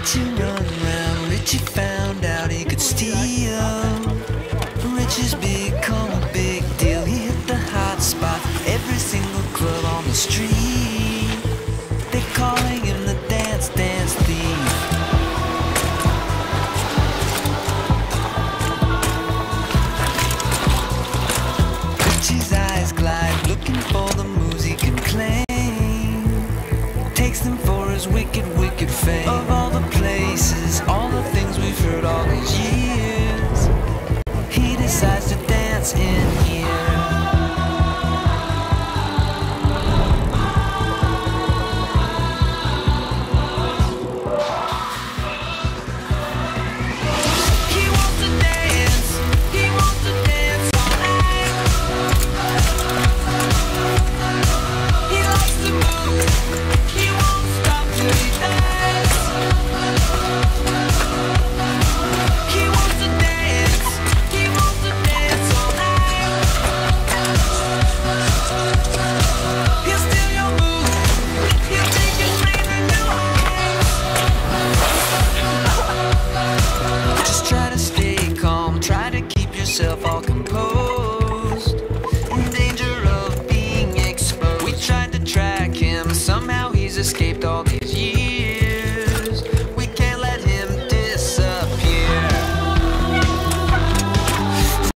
Richie run round, Richie found out he could steal. Richie's become a big deal. He hit the hot spot, every single club on the street. They're calling him the Dance Dance Thief. Richie's eyes glide, looking for the moves he can claim. Takes them for his wicked, wicked fame.